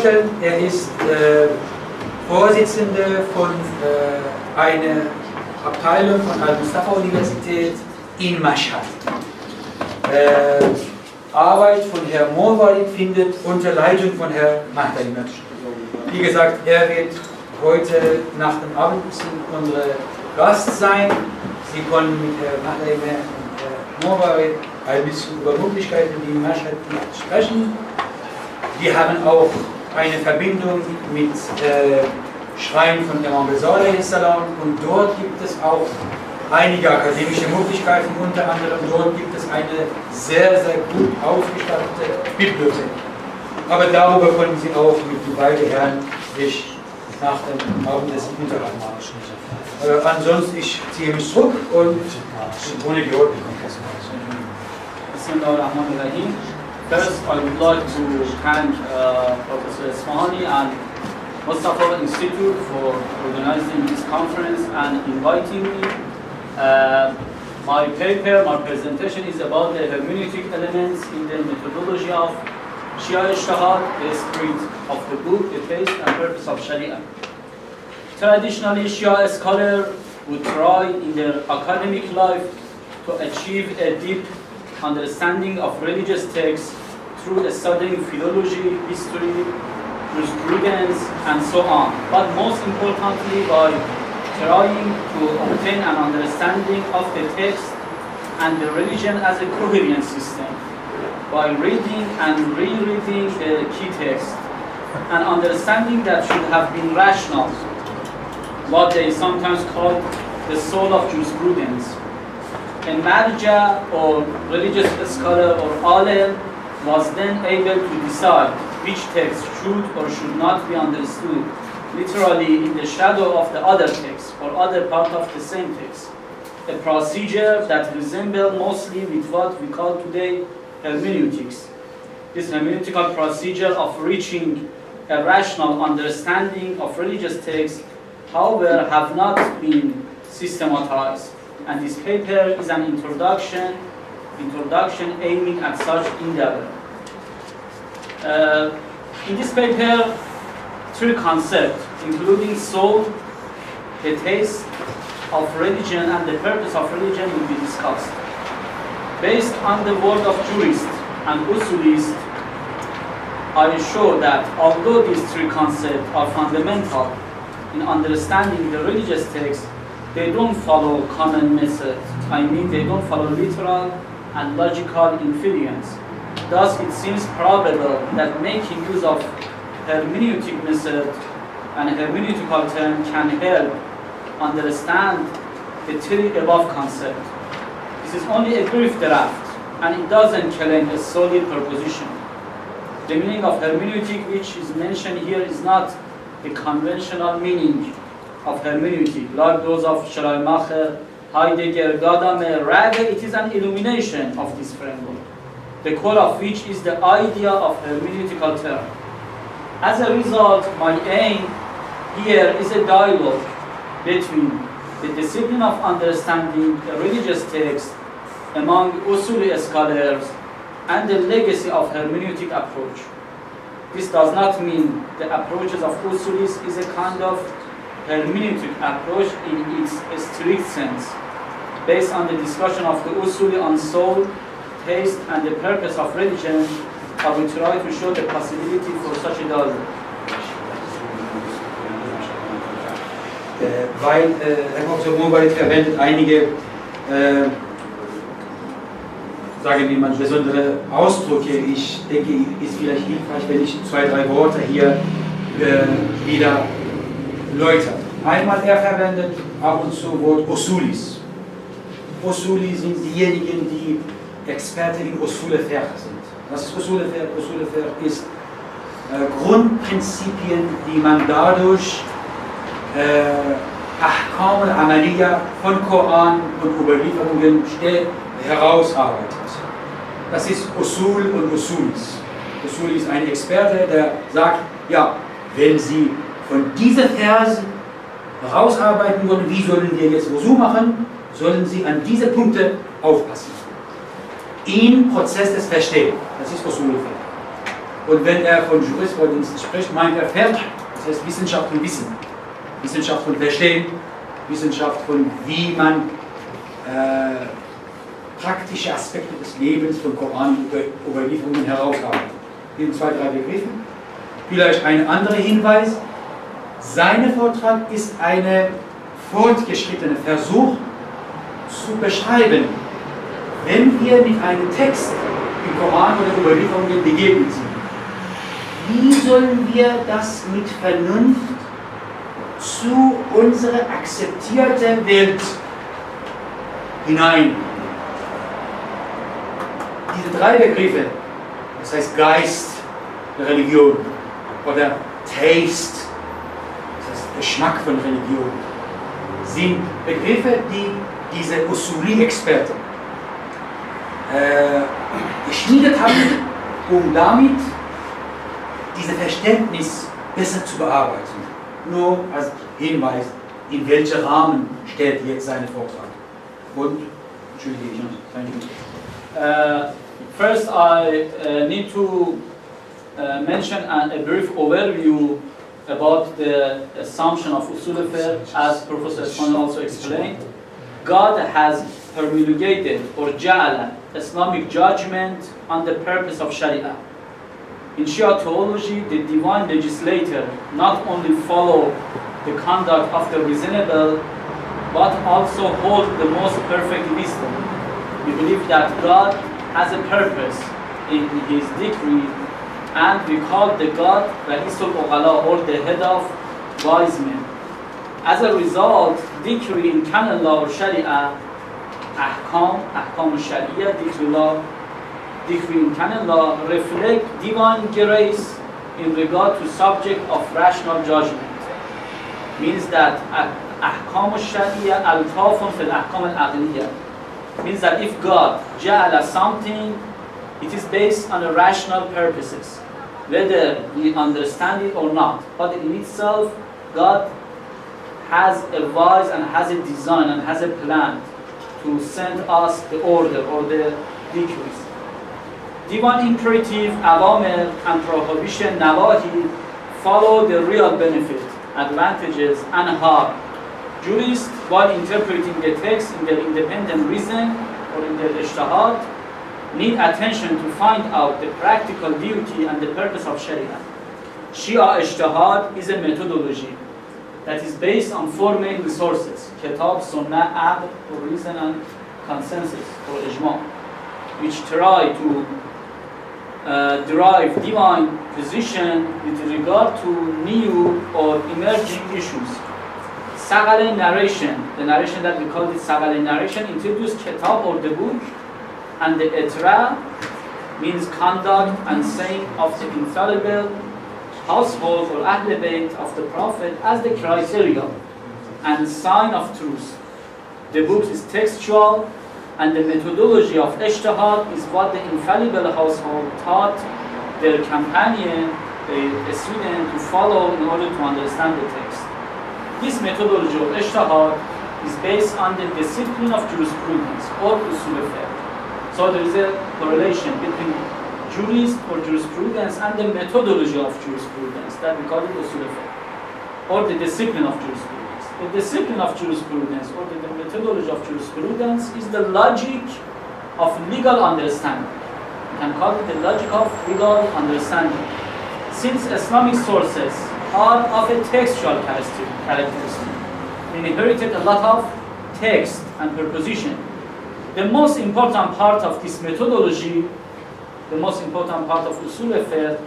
vorstellen, er ist Vorsitzender von einer Abteilung von Al-Mustafa Universität in Mashhad. Arbeit von Herrn Morvarid findet unter Leitung von Herrn Mahdaimert. Wie gesagt, er wird heute nach dem Abendessen unser Gast sein. Sie können mit Herrn Mahdaimert und Herrn Morvarid ein bisschen über Möglichkeiten, die in Mashhad sprechen. Wir haben auch eine Verbindung mit Schrein von Imam Ghazali und dort gibt es auch einige akademische Möglichkeiten, unter anderem dort gibt es eine sehr, sehr gut ausgestattete Bibliothek. Aber darüber können Sie auch mit den beiden Herren sich nach dem Abendessen unterhalten. Ansonsten, ich ziehe mich zurück und ohne die Ordnung. Bismillahirrahmanirrahim. First, I would like to thank Professor Isfahani and Al-Mustafa Institute for organizing this conference and inviting me. My paper, my presentation is about the hermeneutic elements in the methodology of Shia Ijtihad, the spirit of the book, the taste and purpose of Sharia. Traditionally, Shia scholars would try in their academic life to achieve a deep understanding of religious texts through studying philology, history, jurisprudence, and so on. But most importantly, by trying to obtain an understanding of the text and the religion as a coherent system by reading and rereading the key text and understanding that should have been rational, what they sometimes call the soul of jurisprudence. A marja or religious scholar or alim was then able to decide which text should or should not be understood literally in the shadow of the other text or other part of the same text. A procedure that resembles mostly with what we call today hermeneutics. This hermeneutical procedure of reaching a rational understanding of religious texts, however, have not been systematized. And this paper is an introduction aiming at such endeavor. In this paper, three concepts, including soul, the taste of religion, and the purpose of religion will be discussed. Based on the word of jurists and usulists, I show that although these three concepts are fundamental in understanding the religious text, they don't follow common methods. I mean, they don't follow literal and logical inference. Thus, it seems probable that making use of hermeneutic method and hermeneutical term can help understand the three above concepts. This is only a brief draft, and it doesn't claim a solid proposition. The meaning of hermeneutic, which is mentioned here, is not the conventional meaning of hermeneutic, like those of Schleiermacher, Heidegger, Gadamer. Rather, it is an illumination of this framework, the core of which is the idea of hermeneutical term. As a result, my aim here is a dialogue between the discipline of understanding a religious text among usuli scholars and the legacy of hermeneutic approach. This does not mean the approaches of usulis is a kind of hermeneutic approach in its strict sense. Based on the discussion of the usuli on soul, taste, and the purpose of religion, I will try to show the possibility for such a dialogue. Weil Herr Professor Morvarid verwendet einige, sagen wir mal, besondere Ausdrücke. Ich denke, es ist vielleicht hilfreich, wenn ich zwei, drei Worte hier wieder läutere. Einmal, er verwendet ab und zu Wort Usulis. Usuli sind diejenigen, die Experten in Usul al-Fiqh sind. Was ist Usul al-Fiqh? Usul al-Fiqh ist Grundprinzipien, die man dadurch Ahkam al-Amaliya von Koran und Überlieferungen herausarbeitet. Das ist Usul und Usulis. Usul ist ein Experte, der sagt, ja, wenn Sie von diesen Versen herausarbeiten wollen, wie sollen wir jetzt Wusu machen, sollen Sie an diese Punkte aufpassen. Im Prozess des Verstehens. Das ist Usul al-Fiqh. Und wenn er von Jurisprudence spricht, meint er Fiqh, das heißt Wissenschaft von Wissen, Wissenschaft von Verstehen, Wissenschaft von wie man praktische Aspekte des Lebens von Koran-Überlieferungen herausarbeitet. In 2, 3 Begriffen. Vielleicht ein anderer Hinweis. Sein Vortrag ist ein fortgeschrittener Versuch zu beschreiben, wenn wir mit einem Text im Koran oder Überlieferungen begegnet sind. Wie sollen wir das mit Vernunft zu unserer akzeptierten Welt hinein? Diese 3 Begriffe, das heißt Geist der Religion oder Taste, das heißt Geschmack von Religion, sind Begriffe, die diese Usuli-Experten geschmiedet haben, um damit dieses Verständnis besser zu bearbeiten. Nur als Hinweis, in welchem Rahmen stellt jetzt seinen Vortrag. Und, entschuldige ich noch, keine Minute. First, I need to mention a brief overview about the assumption of usul al-fiqh, as Professor Esfahani also explained. God has promulgated or ja'ala Islamic judgment on the purpose of Sharia. In Shia theology, the divine legislator not only follow the conduct of the reasonable, but also hold the most perfect wisdom. We believe that God has a purpose in His decree, and we call the God Ra'isul Uqala, or the head of wise men. As a result, decree in canon law or Sharia, ahkam Sharia, decree in canon law reflect divine grace in regard to subject of rational judgment. Means that ahkam Sharia al-tafun fil ahkam al-aqliyya. Means that if God ja'ala something, it is based on a rational purposes, whether we understand it or not. But in itself, God has a wise and has a design and has a plan to send us the order or the decrees. Divine imperative, awamir, and prohibition, nawahi, follow the real benefit, advantages, and harm. Jurists, while interpreting the text in their independent reason or in their ijtihad, need attention to find out the practical duty and the purpose of Sharia. Shia ijtihad is a methodology that is based on 4 main resources: kitab, sunnah, aql, or reason, and consensus, or ijma', which try to derive divine position with regard to new or emerging issues. Sagale narration, the narration that we call it Sagale narration, introduced kitab or the book, and the etra means conduct and saying of the infallible household or Ahl Bayt of the Prophet as the criteria and sign of truth. The book is textual, and the methodology of ijtihad is what the infallible household taught their companion, the student, to follow in order to understand the text. This methodology of ijtihad is based on the discipline of jurisprudence or usul al-fiqh. So there is a correlation between jurist or jurisprudence and the methodology of jurisprudence that we call it usul al-fiqh, or the discipline of jurisprudence. The discipline of jurisprudence or the methodology of jurisprudence is the logic of legal understanding. You can call it the logic of legal understanding. Since Islamic sources are of a textual characteristic, we inherited a lot of text and preposition. The most important part of this methodology, the most important part of usul al-fiqh,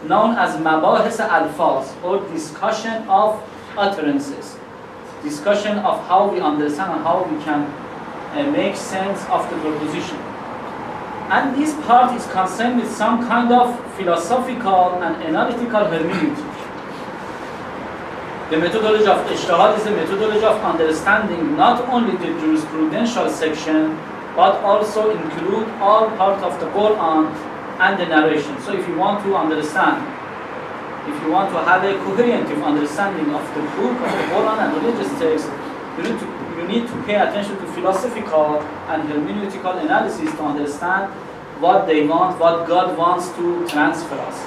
known as mabahis al-alfaz, or discussion of utterances, discussion of how we understand and how we can make sense of the proposition. And this part is concerned with some kind of philosophical and analytical hermeneutic. The methodology of ijtihad is a methodology of understanding not only the jurisprudential section, but also include all parts of the Quran and the narration. So if you want to understand, if you want to have a coherent understanding of the book of the Quran and religious texts, you need to pay attention to philosophical and hermeneutical analysis to understand what they want, what God wants to transfer us.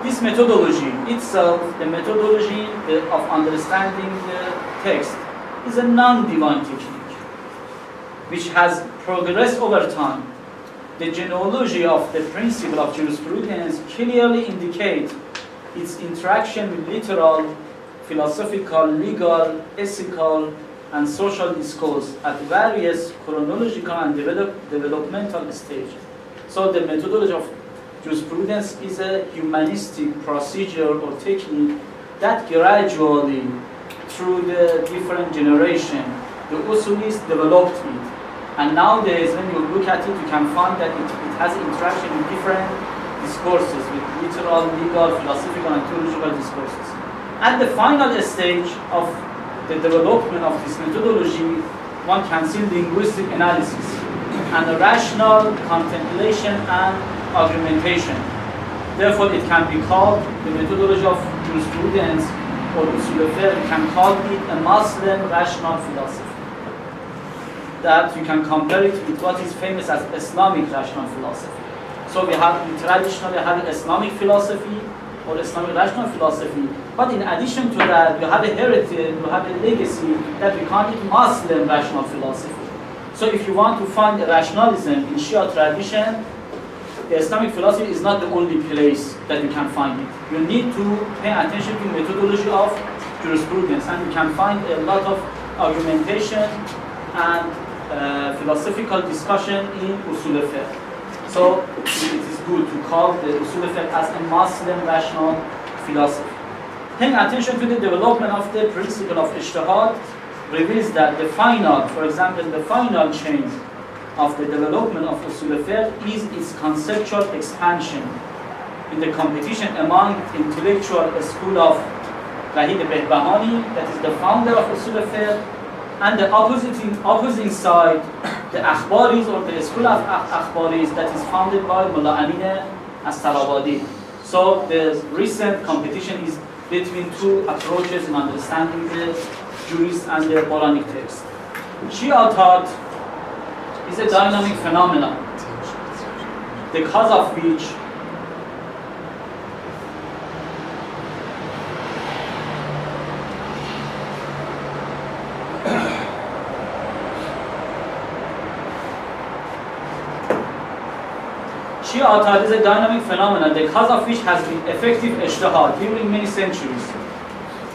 This methodology itself, the methodology of understanding the text, is a non-divine technique, which has progressed over time. The genealogy of the principle of jurisprudence clearly indicates its interaction with literal, philosophical, legal, ethical, and social discourse at various chronological and developmental stages. So the methodology of jurisprudence is a humanistic procedure or technique that gradually, through the different generations, the usulists developed it. And nowadays, when you look at it, you can find that it has interaction with different discourses, with literal, legal, philosophical, and theological discourses. At the final stage of the development of this methodology, one can see linguistic analysis and a rational contemplation and argumentation. Therefore, it can be called the methodology of jurisprudence, or usul fiqh, you can call it a Muslim rational philosophy. That you can compare it with what is famous as Islamic rational philosophy. So we traditionally have Islamic philosophy or Islamic rational philosophy, but in addition to that, we have a heritage, we have a legacy that we call it Muslim rational philosophy. So if you want to find a rationalism in Shia tradition, the Islamic philosophy is not the only place that you can find it. You need to pay attention to the methodology of jurisprudence, and you can find a lot of argumentation and philosophical discussion in usul fiqh. So it is good to call the usul fiqh as a Muslim rational philosophy. Paying attention to the development of the principle of ijtihad reveals that the final, for example, the final change of the development of usul fiqh is its conceptual expansion in the competition among intellectual school of Wahid Behbahani, that is the founder of usul fiqh, and the opposing side, the Akhbaris, or the school of Akhbaris, that is founded by Mullah Amin as-Sarabadi. So the recent competition is between two approaches in understanding the Jewish and the Quranic text. Shia thought is a dynamic phenomenon, the cause of which Shia thought is a dynamic phenomenon, the cause of which has been effective ijtihad during many centuries.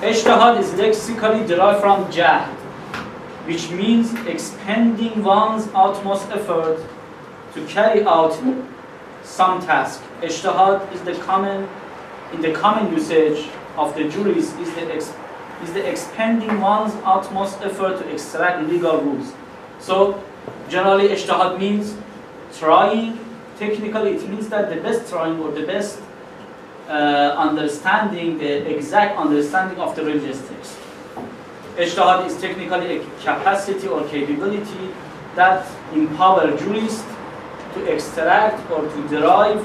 Ijtihad is lexically derived from jahd, which means expending one's utmost effort to carry out some task. Ijtihad is in the common usage of the jurists is the expending one's utmost effort to extract legal rules. So generally ijtihad means trying. Technically, it means that the best trying or the best understanding, the exact understanding of the religious text. Ijtihad is technically a capacity or capability that empowers jurists to extract or to derive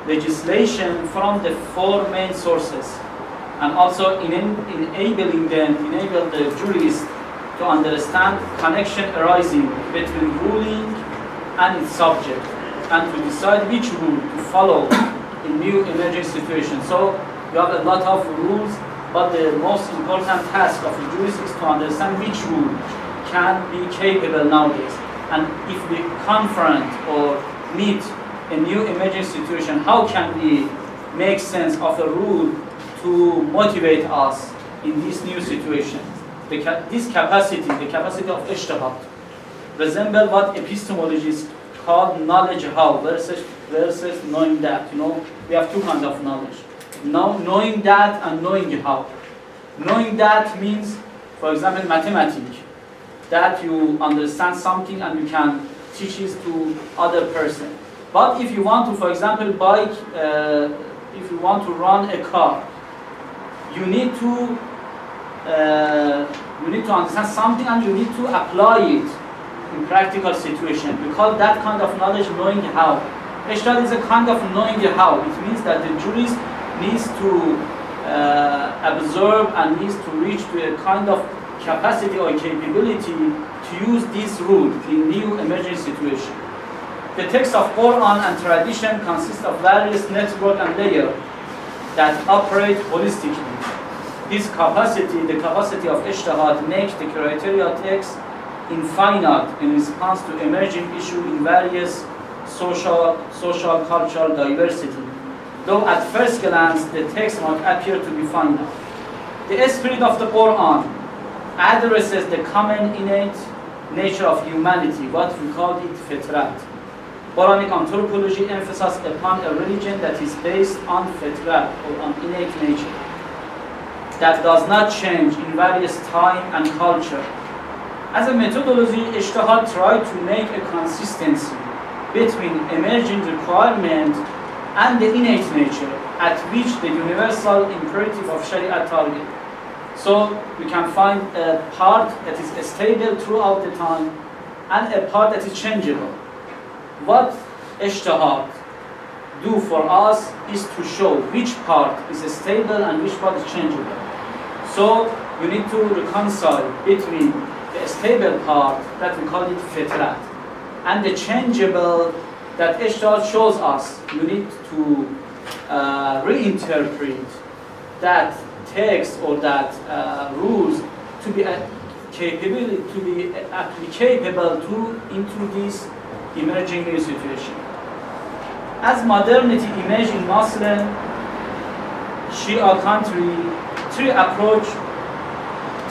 legislation from the four main sources, and also enable the jurists to understand connection arising between ruling and its subject, and to decide which rule to follow in new emerging situations. So you have a lot of rules, but the most important task of the jurist is to understand which rule can be capable nowadays. And if we confront or meet a new emerging situation, how can we make sense of a rule to motivate us in this new situation? This capacity, the capacity of ijtihad, resemble what epistemologists call knowledge how versus knowing that. You know, we have two kinds of knowledge. Knowing that and knowing how. Knowing that means, for example, mathematics, that you understand something and you can teach it to other person. But if you want to, for example, if you want to run a car, you need to understand something and you need to apply it in practical situation. We call that kind of knowledge knowing how. Ijtihad is a kind of knowing how. It means that the jurist needs to observe and needs to reach to a kind of capacity or capability to use this rule in new emerging situation. The text of Quran and tradition consists of various network and layers that operate holistically. This capacity, the capacity of Ijtihad, makes the criteria text infinite in response to emerging issues in various social, cultural diversity. Though at first glance the text might appear to be finite. The spirit of the Quran addresses the common innate nature of humanity, what we call it fitrat. Quranic anthropology emphasizes upon a religion that is based on fitrat, or on innate nature, that does not change in various time and culture. As a methodology, Ijtihad tried to make a consistency between emerging requirement and the innate nature at which the universal imperative of Sharia target. So we can find a part that is stable throughout the time and a part that is changeable. What Ijtihad do for us is to show which part is stable and which part is changeable. So you need to reconcile between the stable part, that we call it fitrat, and the changeable that Ijtihad shows us. You need to reinterpret that text or that rules to be applicable into this emerging new situation. As modernity emerged in Muslim Shia country, three approach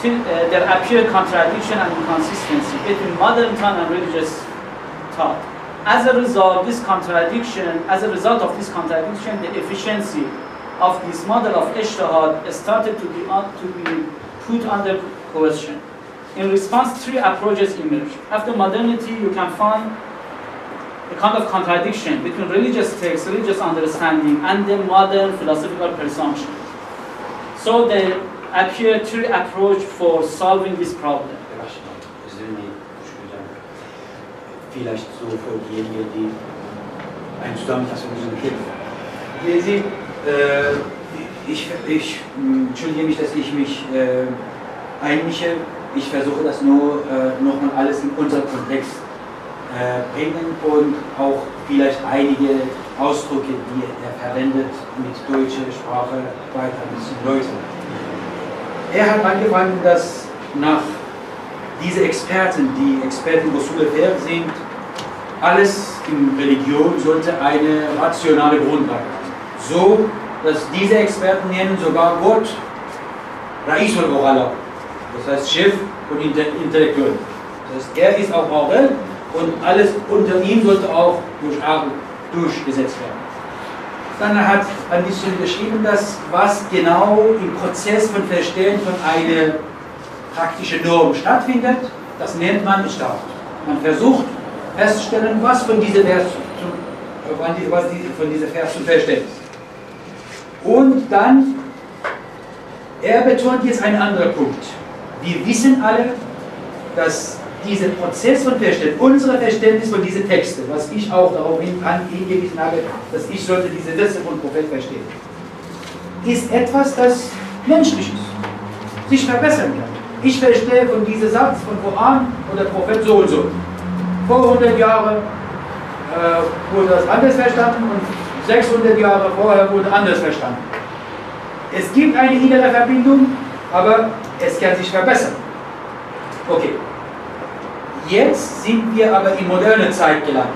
there appear contradiction and inconsistency between modern time and religious thought. As a result of this contradiction, the efficiency of this model of Ijtihad started to be put under question. In response, three approaches emerged. After modernity, you can find a kind of contradiction between religious text, religious understanding, and the modern philosophical presumption. So there appear three approaches for solving this problem. Vielleicht so für diejenigen, die eine Zusammenfassung Sie, ich entschuldige mich, dass ich mich einmische. Ich versuche das nur nochmal alles in unserem Kontext bringen und auch vielleicht einige Ausdrücke, die er verwendet, mit deutscher Sprache weiter ein bisschen läutern. Er hat angefangen, dass nach diese Experten, die Experten Usul sind, alles in Religion sollte eine rationale Grundlage haben. So, dass diese Experten nennen sogar Gott Rais al-Ghalab, das heißt Chef und Intellektuell. Das heißt, er ist auch Orel und alles unter ihm sollte auch durch Adel durchgesetzt werden. Dann hat er ein bisschen geschrieben, dass was genau im Prozess von Verstehen von einer praktischen Norm stattfindet, das nennt man Staat. Man versucht festzustellen, was von dieser Vers zu verstehen ist. Und dann, er betont jetzt einen anderen Punkt. Wir wissen alle, dass dieser Prozess von Verständnis, unser Verständnis von diesen Texten, was ich auch darauf hingewiesen habe, dass ich sollte diese Sätze von Prophet verstehen, ist etwas, das menschlich ist, sich verbessern kann. Ich verstehe von diesem Satz von Koran oder Prophet so und so. Vor 100 Jahren wurde das anders verstanden und 600 Jahre vorher wurde anders verstanden. Es gibt eine innere Verbindung, aber es kann sich verbessern. Okay. Jetzt sind wir aber in moderne Zeit gelandet.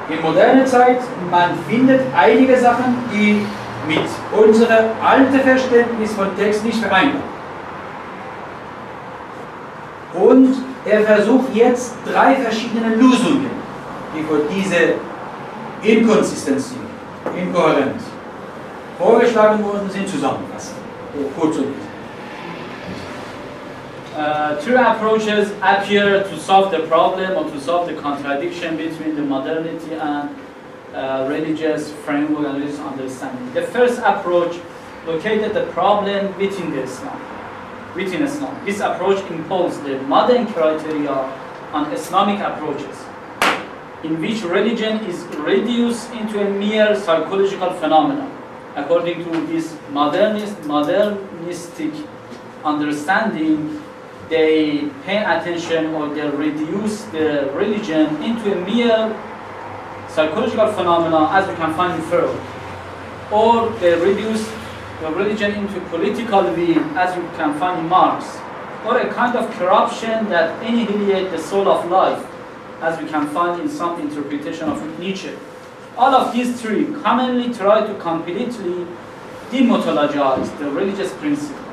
In moderner Zeit, man findet einige Sachen, die mit unserem alten Verständnis von Text nicht vereinbar. Und er versucht jetzt 3 verschiedene Lösungen, die für diese Inkonsistenz, Inkohärenz vorgeschlagen worden sind, zusammenfassen. Kurz und Two approaches appear to solve the problem or to solve the contradiction between the modernity and religious framework and religious understanding. The first approach located the problem within Islam. This approach imposed the modern criteria on Islamic approaches, in which religion is reduced into a mere psychological phenomenon. According to this modernistic understanding, they pay attention or they reduce the religion into a mere psychological phenomenon, as we can find in Pharaoh, or they reduce the religion into political will, as you can find in Marx, or a kind of corruption that annihilates the soul of life, as we can find in some interpretation of Nietzsche. All of these three commonly try to completely demythologize the religious principle.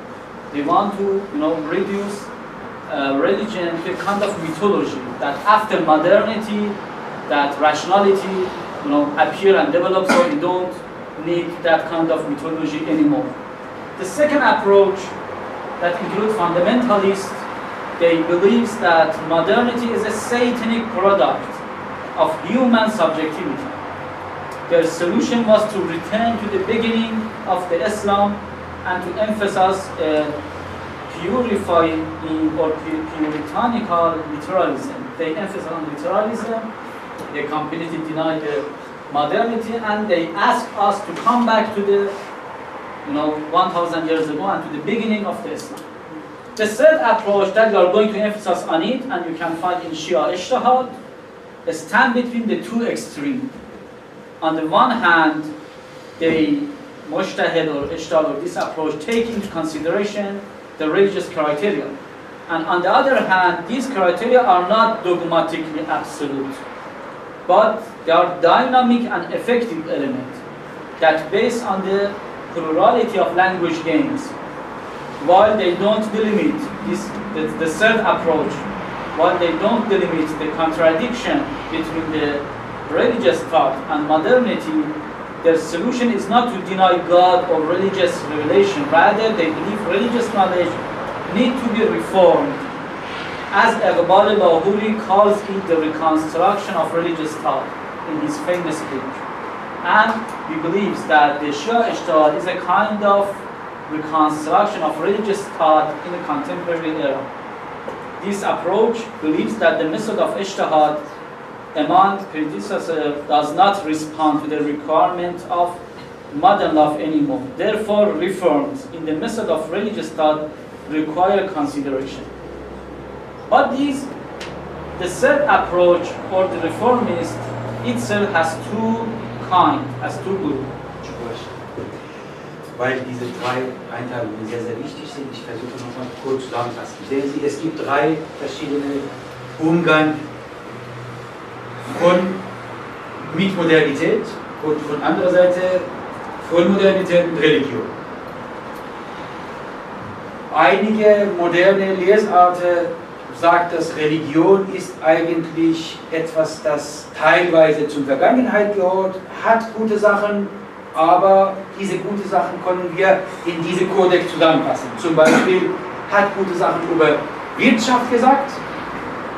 They want to, reduce religion to a kind of mythology that after modernity, that rationality, appear and develop, so we don't need that kind of mythology anymore. The second approach that includes fundamentalists, they believe that modernity is a satanic product of human subjectivity. Their solution was to return to the beginning of the Islam and to emphasize purifying or puritanical literalism. They emphasize on literalism, they completely deny the modernity, and they ask us to come back to the 1,000 years ago and to the beginning of the Islam. The third approach that we are going to emphasize on it, and you can find in Shia Ijtihad, stand between the two extremes. On the one hand, they Mujtahid or Ijtihad or this approach take into consideration the religious criteria. And on the other hand, these criteria are not dogmatically absolute, but they are dynamic and effective elements that based on the plurality of language games. While they don't delimit the third approach, while they don't delimit the contradiction between the religious thought and modernity, their solution is not to deny God or religious revelation. Rather, they believe religious knowledge need to be reformed. As Iqbal Lahori calls it, the reconstruction of religious thought in his famous book. And he believes that the Shia Ijtihad is a kind of reconstruction of religious thought in the contemporary era. This approach believes that the method of Ijtihad among predecessors does not respond to the requirement of modern love anymore. Therefore, reforms in the method of religious thought require consideration. But the third approach, or the reformist, itself has two groups. Weil diese drei Einteilungen sehr, sehr wichtig sind, ich versuche nochmal kurz zusammenzufassen. Sehen Sie, es gibt drei verschiedene Umgang mit Modernität und von anderer Seite von Modernität und Religion. Einige moderne Lesarten sagt, dass Religion ist eigentlich etwas, das teilweise zur Vergangenheit gehört, hat gute Sachen, aber diese guten Sachen können wir in diese Kodex zusammenfassen. Zum Beispiel hat gute Sachen über Wirtschaft gesagt,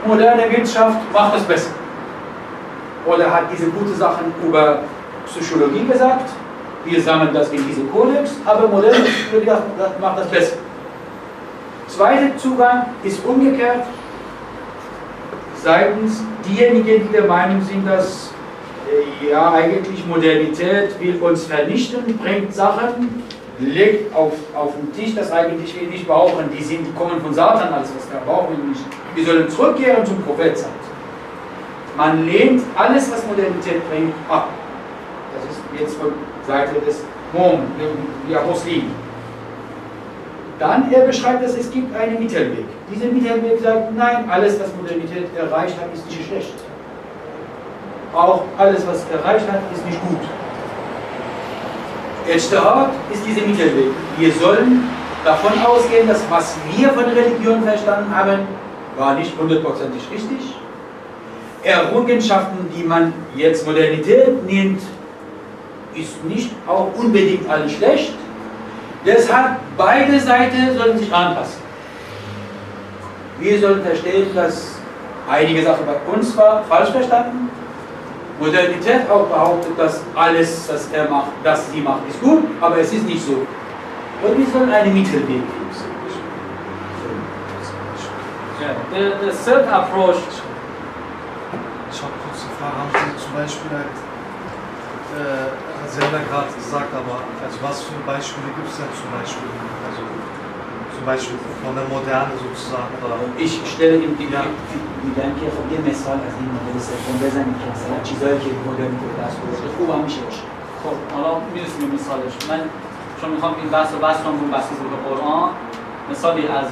moderne Wirtschaft macht es besser. Oder hat diese gute Sachen über Psychologie gesagt, wir sammeln das in diese Kodex, aber moderne Psychologie macht das besser. Zweiter Zugang ist umgekehrt, seitens diejenigen, die der Meinung sind, dass eigentlich Modernität will uns vernichten, bringt Sachen, legt auf den Tisch, das eigentlich wir nicht brauchen, die kommen von Satan, also das brauchen wir nicht. Wir sollen zurückkehren zum Propheten. Man lehnt alles, was Modernität bringt, ab. Das ist jetzt von Seite des Muslimen. Dann beschreibt es gibt einen Mittelweg. Dieser Mittelweg sagt, nein, alles, was Modernität erreicht hat, ist nicht schlecht. Auch alles, was erreicht hat, ist nicht gut. Ijtihad ist dieser Mittelweg. Wir sollen davon ausgehen, dass was wir von Religion verstanden haben, war nicht 100% richtig. Errungenschaften, die man jetzt Modernität nennt, ist nicht auch unbedingt alles schlecht. Deshalb beide Seiten sollen sich anpassen. Wir sollen verstehen, dass einige Sachen bei uns war falsch verstanden. Modernität auch behauptet, dass alles, was sie macht, ist gut, aber es ist nicht so. Und wir sollen einen Mittelweg finden. The third approach. Ich habe kurz eine Frage, haben Sie zum Beispiel Sie haben ja gerade gesagt, aber was für Beispiele gibt es denn zum Beispiel? Also zum Beispiel von der Moderne sozusagen? Oder? Ich stelle Ihnen die Gedanke von dem مثال از این مدرسه کن بزنید که مثلا چیزایی که مدرنیته دست گذاشته خوب هم میشه باشه. خب حالا میرسیم به مثالش. من چون میخوام این بحث رو بس کنم رو بحث روح قرآن، مثالی از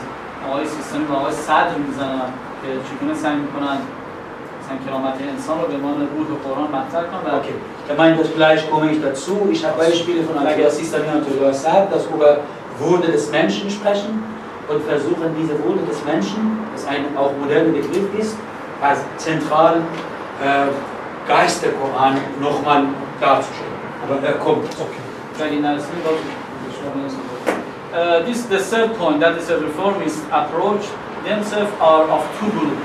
آقای سیستمی و آقای صدر میزنم که چگونه سعی میکنن مثلا کرامت انسان رو به عنوان روح قرآن مطرح کنن. Okay, ich meine, das gleich komme ich dazu. Ich habe Beispiele von Andreas Sistani und Theodor Saad, das über Würde des Menschen sprechen und versuchen, diese Würde des Menschen, das ein auch moderner Begriff ist, als zentral Geist der Koran nochmal darzustellen. Aber er kommt. Okay. This is the third point, that is a reformist approach. Themselves are of two groups.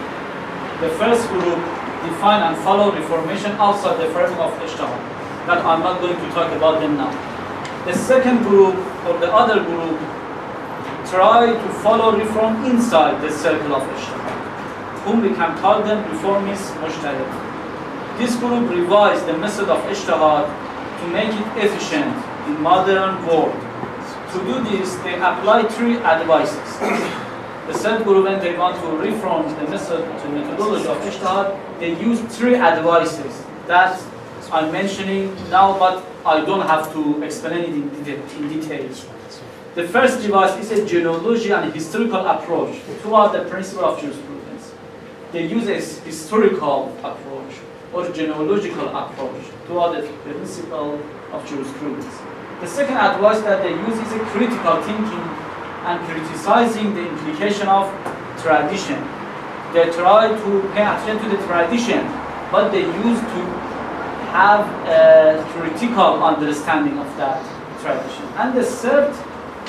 The first group define and follow reformation outside the framework of Ijtihad. That I'm not going to talk about them now. The second group, or the other group, try to follow reform inside the circle of Ijtihad, whom we can call them reformist mujtahid. This group revised the method of Ijtihad to make it efficient in modern world. To do this, they apply three advices. The third group, when they want to reform the method, the methodology of Ijtihad, they use three advices that I'm mentioning now, but I don't have to explain it in details. The first device is a genealogy and historical approach toward the principle of jurisprudence. They use a historical approach or genealogical approach toward the principle of jurisprudence. The second advice that they use is a critical thinking and criticizing the implication of tradition. They try to pay attention to the tradition, but they use to have a critical understanding of that tradition. And the third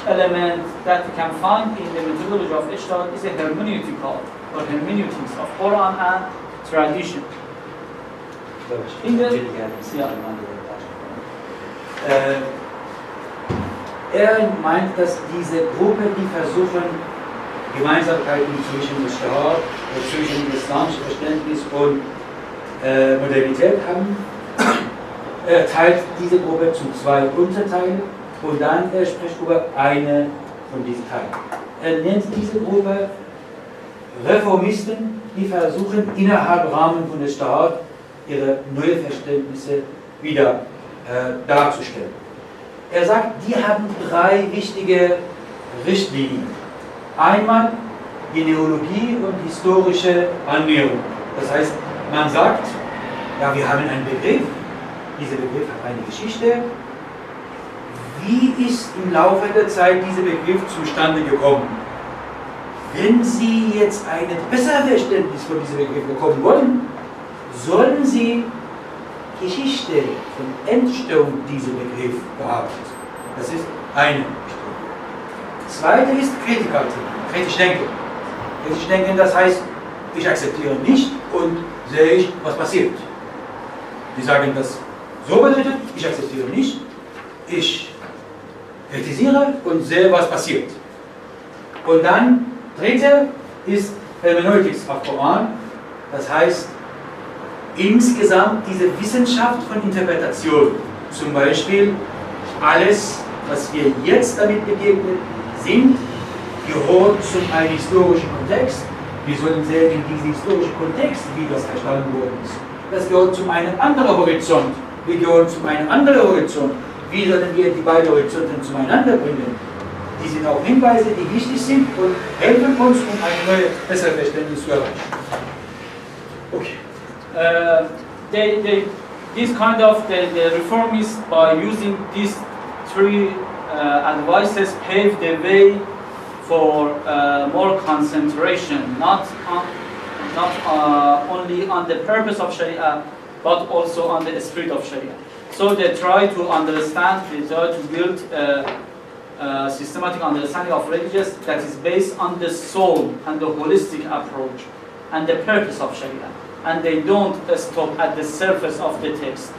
element that we can find in the methodology of Ijtihad is a hermeneutical or hermeneutics of Quran and tradition. In the, Er meint, dass diese Gruppe, die versuchen, Gemeinsamkeiten zwischen Ijtihad, zwischen dem islamischen Verständnis und Modernität haben, er teilt diese Gruppe zu zwei Unterteilen und dann er spricht über eine von diesen Teilen. Er nennt diese Gruppe Reformisten, die versuchen, innerhalb Rahmen von Ijtihad ihre neuen Verständnisse wieder darzustellen. Er sagt, die haben drei wichtige Richtlinien. Einmal Genealogie und historische Annäherung. Das heißt, man sagt, ja, wir haben einen Begriff, dieser Begriff hat eine Geschichte. Wie ist im Laufe der Zeit dieser Begriff zustande gekommen? Wenn Sie jetzt ein besseres Verständnis von diesem Begriff bekommen wollen, sollen Sie Geschichte von Entstehung dieser Begriff bearbeitet. Das ist eine Richtung. Zweite ist kritisch denken. Kritisch denken, das heißt, ich akzeptiere nicht und sehe ich, was passiert. Die sagen das so bedeutet, ich akzeptiere nicht, ich kritisiere und sehe, was passiert. Und dann, dritte ist Hermeneutik auf Koran, das heißt, insgesamt diese Wissenschaft von Interpretation, zum Beispiel alles, was wir jetzt damit begegnet sind, gehört zu einem historischen Kontext. Wir sollen sehen, in diesem historischen Kontext, wie das verstanden worden ist. Das gehört zu einem anderen Horizont. Wir gehören zu einem anderen Horizont. Wie sollen wir die beiden Horizonte zueinander bringen? Die sind auch Hinweise, die wichtig sind und helfen uns, um ein neues, besseres Verständnis zu erreichen. Okay. This kind of the reformists, by using these three advices, pave the way for more concentration, not only on the purpose of Sharia, but also on the spirit of Sharia. So they try to understand, they try to build a systematic understanding of religious that is based on the soul and the holistic approach and the purpose of Sharia. And they don't stop at the surface of the text.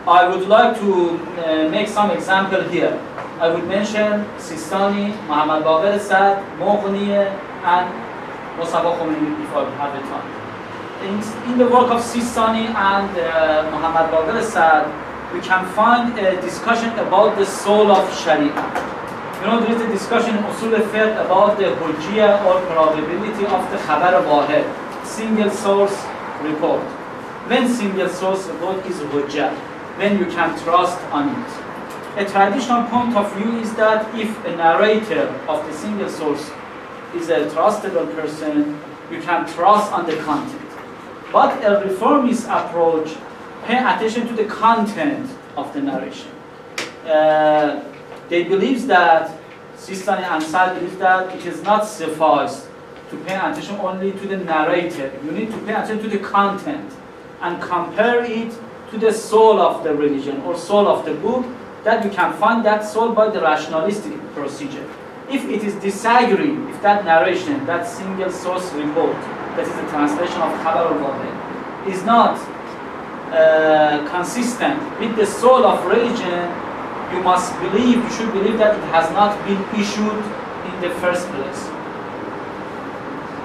I would like to make some example here. I would mention Sistani, Muhammad Baqir Sad, Mughni, and Mustafa Khomeini if I have the time. In the work of Sistani and Muhammad Baqir Sad, we can find a discussion about the soul of Sharia. You know, there is a discussion in Usul al-Fiqh about the hujjiyah or probability of the khabar wahid, single source report. When single source report is hujjah, when you can trust on it. A traditional point of view is that if a narrator of the single source is a trustable person, you can trust on the content. But a reformist approach pays attention to the content of the narration. They believe that, Sistani and Saad believe that it is not suffice to pay attention only to the narrator. You need to pay attention to the content and compare it to the soul of the religion or soul of the book, that you can find that soul by the rationalistic procedure. If it is disagree, if that narration, that single source report, that is the translation of Khabar al-Wahid, is not consistent with the soul of religion, you should believe that it has not been issued in the first place.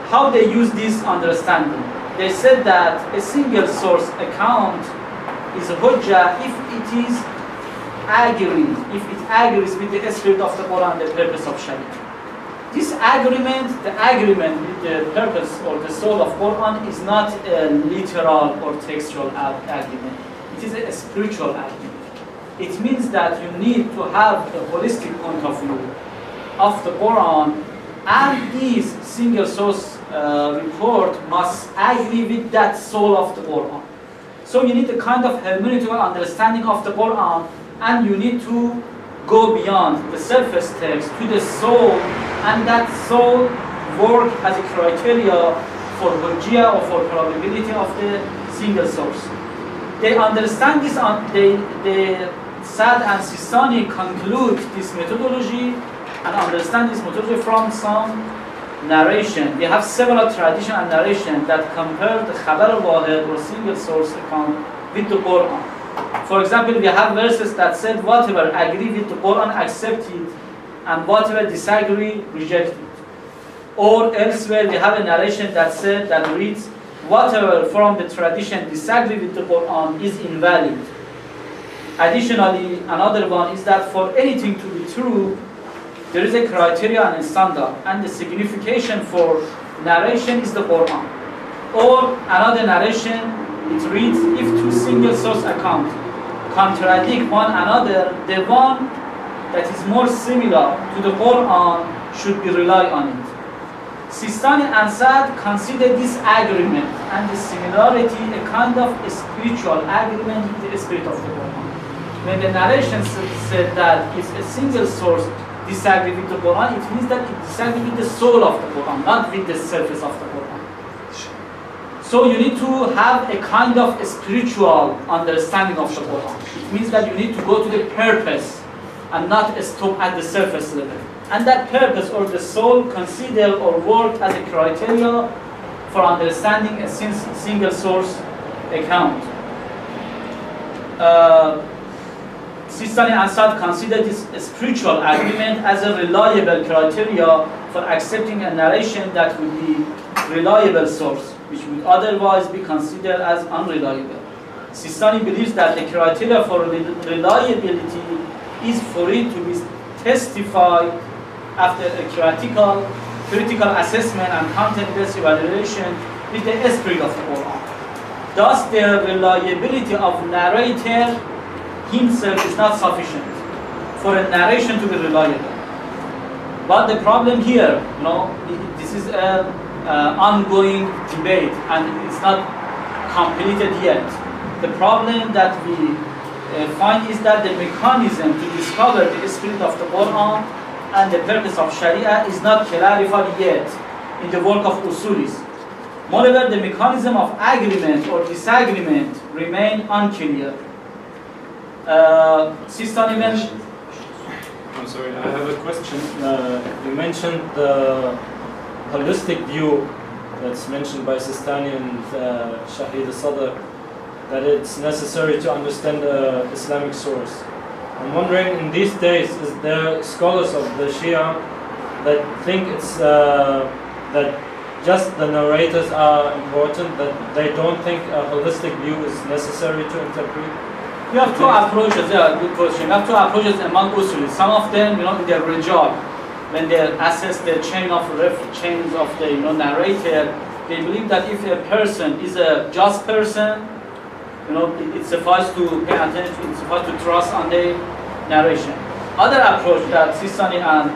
How they use this understanding? They said that a single source account is a hujjah if it is agrees with the spirit of the Quran and the purpose of Sharia. This agreement, the agreement with the purpose or the soul of Quran is not a literal or textual agreement. It is a spiritual agreement. It means that you need to have a holistic point of view of the Quran, and this single source report must agree with that soul of the Quran. So you need a kind of hermeneutical understanding of the Quran, and you need to go beyond the surface text to the soul, and that soul work as a criteria for hujjah or for probability of the single source. They understand this, they Saad and Sistani conclude this methodology and understand this methodology from some narration. We have several tradition and narration that compare the Khabar al-Wahid or single source account with the Quran. For example, we have verses that said whatever agree with the Quran, accept it, and whatever disagree, reject it. Or elsewhere we have a narration that reads whatever from the tradition disagree with the Quran is invalid. Additionally, another one is that for anything to be true, there is a criteria and a standard, and the signification for narration is the Quran. Or another narration, it reads, if two single source accounts contradict one another, the one that is more similar to the Quran should be relied on it. Sistani and Saad consider this agreement and the similarity a kind of spiritual agreement with the spirit of the Quran. When the narration said that if a single source disagrees with the Quran, it means that it disagrees with the soul of the Quran, not with the surface of the Quran. So you need to have a kind of a spiritual understanding of the Quran. It means that you need to go to the purpose and not stop at the surface level. And that purpose or the soul consider or work as a criteria for understanding a single source account. Sistani and Saad consider this spiritual agreement as a reliable criteria for accepting a narration that would be reliable source, which would otherwise be considered as unreliable. Sistani believes that the criteria for reliability is for it to be testified after a critical assessment and content-based evaluation with the spirit of the Quran. Thus, the reliability of narrator himself is not sufficient for a narration to be reliable. But the problem here, this is an ongoing debate and it's not completed yet. The problem that we find is that the mechanism to discover the spirit of the Quran and the purpose of Sharia is not clarified yet in the work of usulis. Moreover, the mechanism of agreement or disagreement remain unclear. Sistani mentioned. I'm sorry, I have a question. You mentioned the holistic view that's mentioned by Sistani and Shahid al-Sadr, that it's necessary to understand the Islamic source. I'm wondering, in these days, is there scholars of the Shia that think it's that just the narrators are important, that they don't think a holistic view is necessary to interpret? We have two approaches. Yeah, good question. We have two approaches among usulis. Some of them, in their rijal, when they assess the chains of the narrator, they believe that if a person is a just person, it suffices to pay attention, it suffices to trust on the narration. Other approach that Sistani and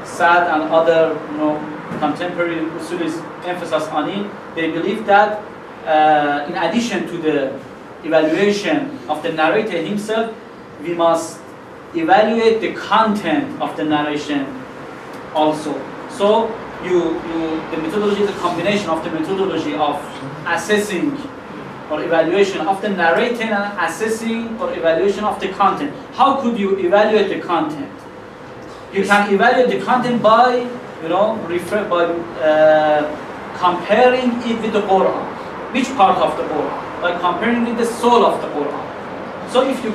Saad and other contemporary usulists emphasize on it, they believe that in addition to the evaluation of the narrator himself, we must evaluate the content of the narration also. So the methodology is a combination of the methodology of assessing or evaluation of the narrator and assessing or evaluation of the content. How could you evaluate the content? You can evaluate the content by, comparing it with the Quran. Which part of the Quran? By comparing with the soul of the Quran. So if you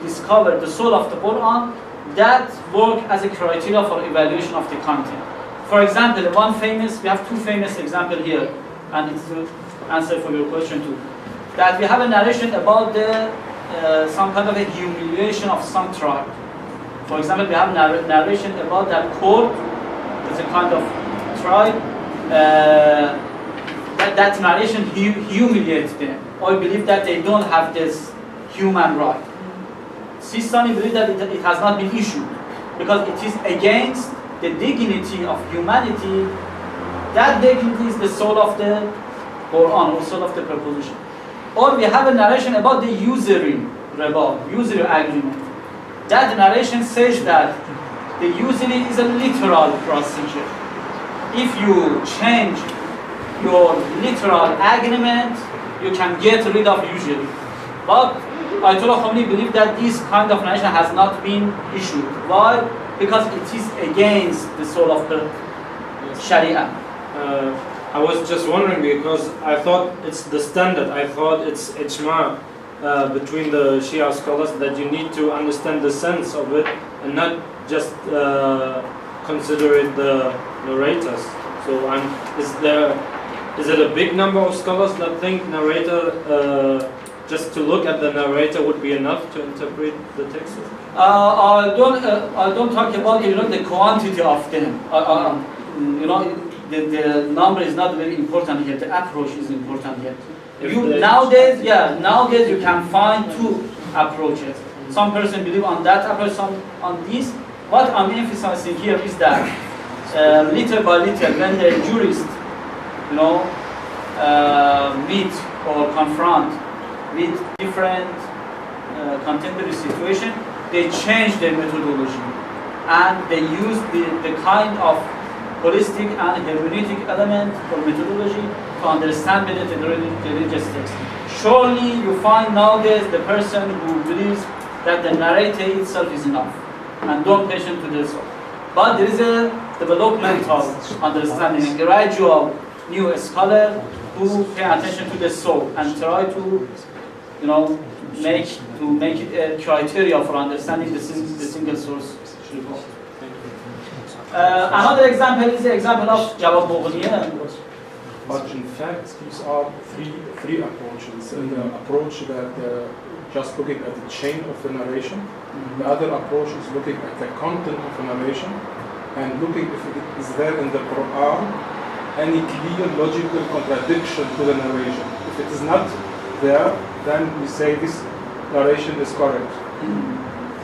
discover the soul of the Quran, that work as a criteria for evaluation of the content. For example, we have two famous examples here, and it's to answer for your question too. That we have a narration about some kind of a humiliation of some tribe. For example, we have a narration about that court, it's a kind of tribe, that narration humiliates them, or believe that they don't have this human right. Sistani believe that it has not been issued, because it is against the dignity of humanity. That dignity is the soul of the Quran, or soul of the proposition. Or we have a narration about the usury agreement. That narration says that the usury is a literal procedure. If you change your literal agreement, you can get rid of usury. But Ayatollah Khomeini believed that this kind of narration has not been issued. Why? Because it is against the soul of the Sharia. I was just wondering because I thought it's the standard. I thought it's ijma between the Shia scholars that you need to understand the sense of it and not just consider it the narrators. So is it a big number of scholars that think narrator just to look at the narrator would be enough to interpret the text? I don't talk about the quantity of them. The number is not very important here. The approach is important here. Nowadays you can find two approaches. Some person believe on that approach, some on this. What I'm emphasizing here is that little by little, when the jurists, meet or confront with different contemporary situation, they change their methodology and they use the kind of holistic and hermeneutic element or methodology to understand better the religious text. Surely you find nowadays the person who believes that the narrator itself is enough and don't pay attention to this. But there is a developmental understanding, a gradual new scholar who pay attention to the soul and try to make it a criteria for understanding the single source report. Another example is the example of Jafar Morvarid. But in fact, these are three approaches. The approach that just looking at the chain of the narration. The other approach is looking at the content of the narration and looking if it is there in the Quran any clear logical contradiction to the narration. If it is not there, then we say this narration is correct.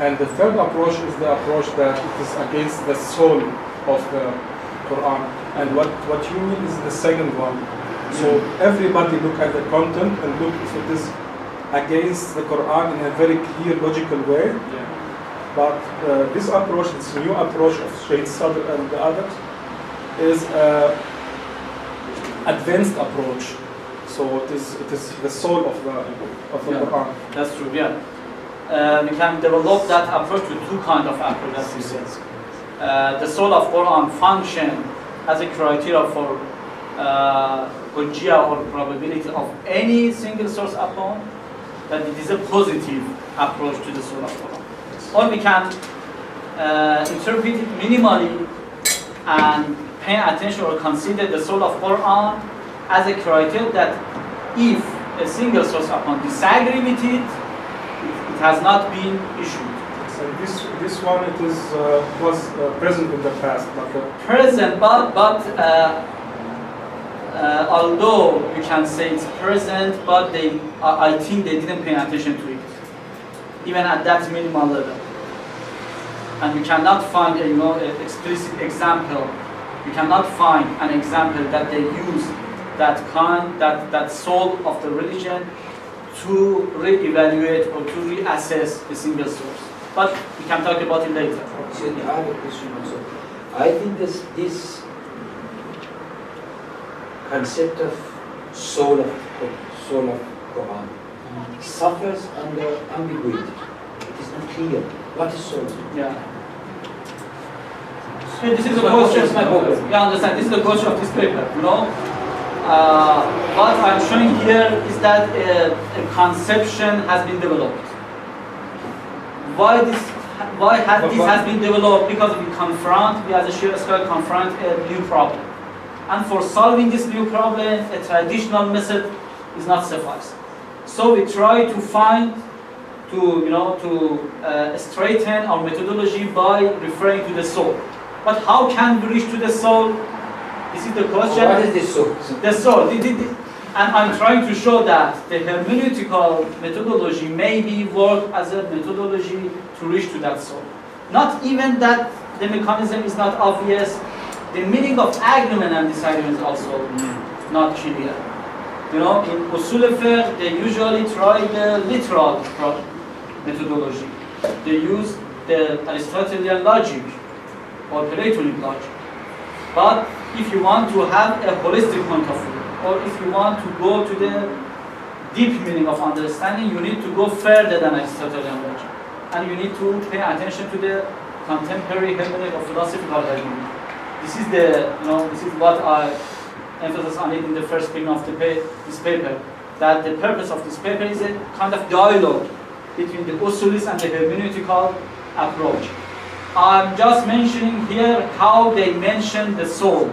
And the third approach is the approach that it is against the soul of the Quran. And what you mean is the second one. So everybody look at the content and look if it is against the Quran in a very clear, logical way. But this approach, this new approach of Shaykh Sadr and the others, is advanced approach. So it is the soul of the Quran. That's true. Yeah. We can develop that approach with two kinds of approach, as you said. The soul of Quran function as a criteria for hujjah or probability of any single source upon, that it is a positive approach to the soul of Quran. Or we can interpret it minimally and pay attention or consider the soul of Quran as a criteria that if a single source upon disagree with it, it has not been issued. And this one it is was present in the past, but although you can say it's present, but I think they didn't pay attention to it. even at that minimal level. And we cannot find an explicit example. We cannot find an example that they use that soul of the religion to re-evaluate or to reassess a single source. But we can talk about it later. Excuse me, I have a question also. I think this concept of soul of Quran suffers under ambiguity. It is not clear. What is soul? Yeah. So this is the question. Yeah, understand. This is the question of this paper. What I'm showing here is that a conception has been developed. Why this has been developed? Because we as a Shia scholar confront a new problem. And for solving this new problem, a traditional method is not suffice. So we try to straighten our methodology by referring to the soul. But how can we reach to the soul? This is the question. What is the soul? The soul. And I'm trying to show that the hermeneutical methodology maybe work as a methodology to reach to that soul. Not even that the mechanism is not obvious. The meaning of argument and disagreement is also not clear. In usul fiqh, they usually try the literal methodology. They use the Aristotelian logic or Platonic logic. But if you want to have a holistic point of view, or if you want to go to the deep meaning of understanding, you need to go further than Aristotelian logic. And you need to pay attention to the contemporary hermeneutic of philosophical argument. This is this is what I emphasize on it in the first beginning of this paper, that the purpose of this paper is a kind of dialogue between the usulists and the hermeneutical approach. I'm just mentioning here how they mention the soul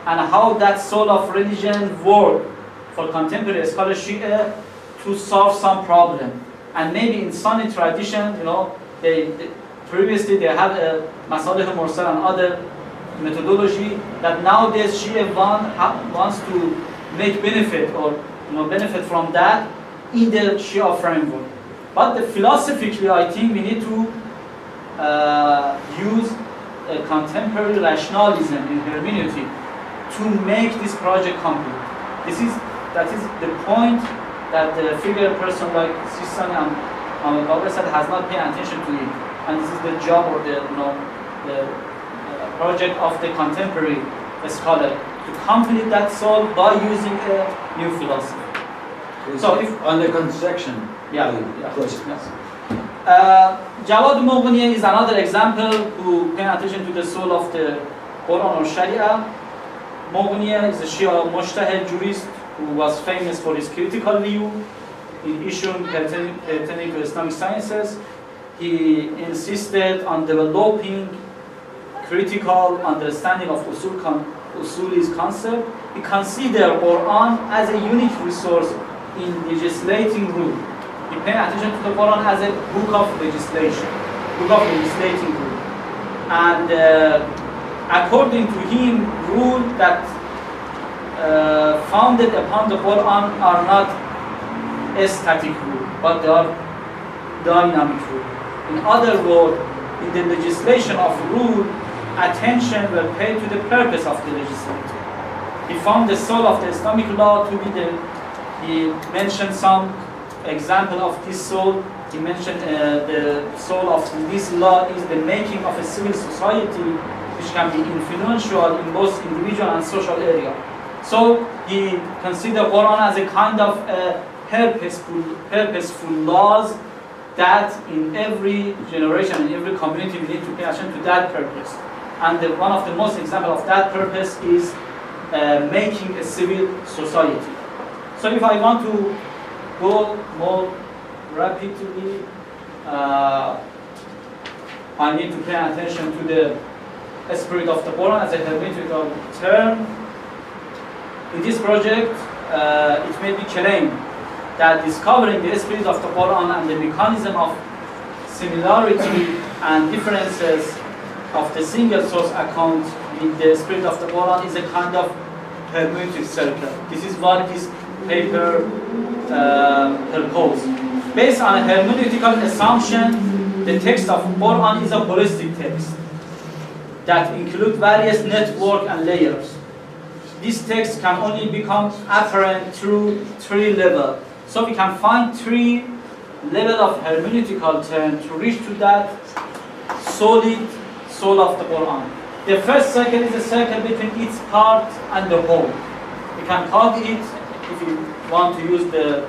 and how that soul of religion work for contemporary scholarship to solve some problem. And maybe in Sunni tradition, previously they had a masalih mursal and other methodology that nowadays Shia wants to make benefit or benefit from that in the Shia framework. But philosophically, I think we need to use a contemporary rationalism in hermeneutic to make this project complete. That is the point that the figure person like Sistani and Ahmed said has not paid attention to it, and this is the job or the project of the contemporary scholar to complete that soul by using a new philosophy. So if under construction, Jawad Mughniya is another example who pay attention to the soul of the Quran or Sharia. Mughniya is a Shia mujtahid jurist who was famous for his critical view in issues pertaining to Islamic sciences. He insisted on developing critical understanding of usuli's concept. He considered Quran as a unique resource in legislating rule. He paid attention to the Quran as a book of legislation, book of legislating rule. And according to him, rules that founded upon the Quran are not a static rule, but they are dynamic rule. In other words, in the legislation of rule, attention were paid to the purpose of the legislator. He found the soul of the Islamic law to be he mentioned some example of this soul. He mentioned the soul of this law is the making of a civil society which can be influential in both individual and social area. So he considered Quran as a kind of purposeful laws that in every generation, in every community, we need to pay attention to that purpose. And one of the most example of that purpose is making a civil society. So if I want to go more rapidly, I need to pay attention to the spirit of the Quran as a hermeneutical term. In this project, it may be claimed that discovering the spirit of the Quran and the mechanism of similarity and differences of the single source account with the spirit of the Quran is a kind of hermeneutic circle. This is what this paper proposed. Based on a hermeneutical assumption, the text of Quran is a holistic text that includes various network and layers. This text can only become apparent through three levels. So we can find three levels of hermeneutical term to reach to that solid soul of the Quran. The first circle is a circle between its part and the whole. We can call it, if you want to use the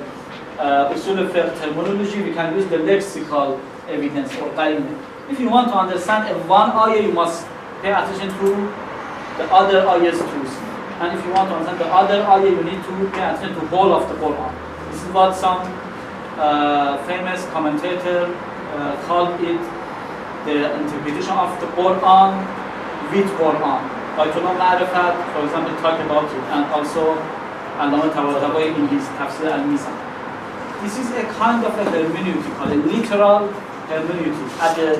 usul al-fiqh terminology, we can use the lexical evidence or qarinah. If you want to understand one ayah, you must pay attention to the other ayahs too. And if you want to understand the other ayah, you need to pay attention to whole of the Quran. This is what some famous commentator called it, the interpretation of the Quran with Quran. Ayatollah Ma'arifat, for example, talked about it, and also Allama Tabatabai in his Tafsir al-Mizan. This is a kind of a hermeneutical, a literal hermeneutic. At the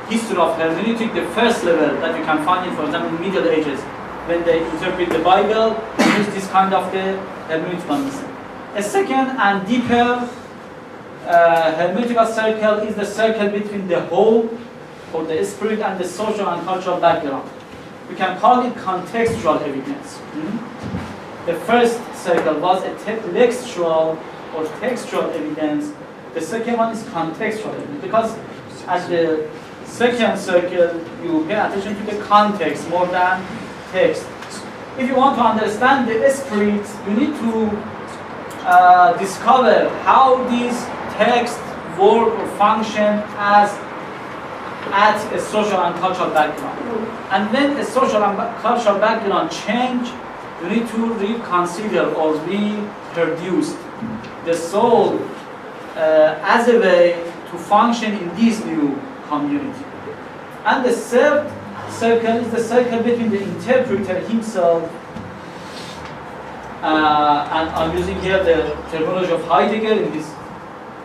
history of hermeneutic, the first level that you can find in, for example, in Middle Ages, when they interpret the Bible, they use this kind of the hermeneutical method. A second and deeper hermeneutical circle is the circle between the whole, or the spirit, and the social and cultural background. We can call it contextual evidence. The first circle was a textual or textual evidence. The second one is contextual evidence, because at the second circle you pay attention to the context more than text. If you want to understand the spirit, you need to discover how these texts work or function as at a social and cultural background. And when a social and cultural background change, you need to reconsider or reproduce the soul as a way to function in this new community. And the third circle is the circle between the interpreter himself, and I'm using here the terminology of Heidegger in his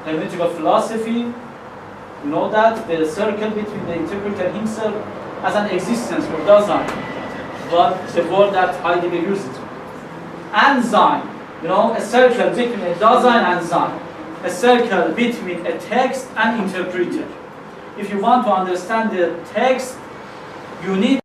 hermeneutical philosophy. You know that the circle between the interpreter himself as an existence or Dasein, but the word that Heidegger uses. And Sein, you know, a circle between a Dasein and Sein, a circle between a text and interpreter. If you want to understand the text, you need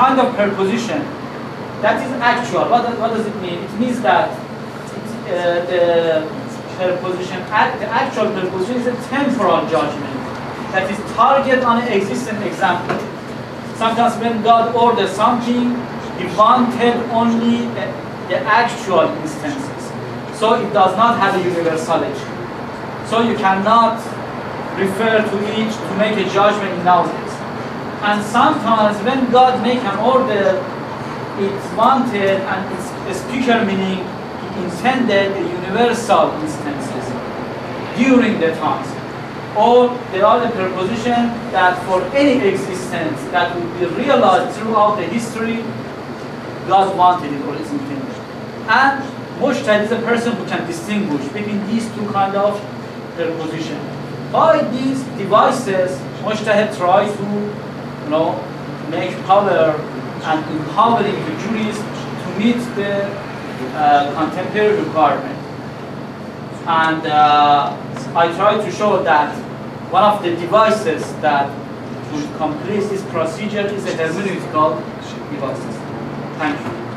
kind of preposition that is actual. What does it mean? It means that the preposition, the actual preposition is a temporal judgment that is targeted on an existing example. Sometimes when God orders something, He wanted only the actual instances. So it does not have a universality. So you cannot refer to each to make a judgment in nowadays. And sometimes when God make an order, it's wanted and its speaker meaning He intended the universal instances during the times. Or there are the preposition that for any existence that would be realized throughout the history, God wanted it or is intended. And Mujtahid is a person who can distinguish between these two kind of prepositions. By these devices, Mujtahid try to, make power and empowering the jurists to meet the contemporary requirement. And I try to show that one of the devices that would complete this procedure is a hermeneutical devices. Thank you.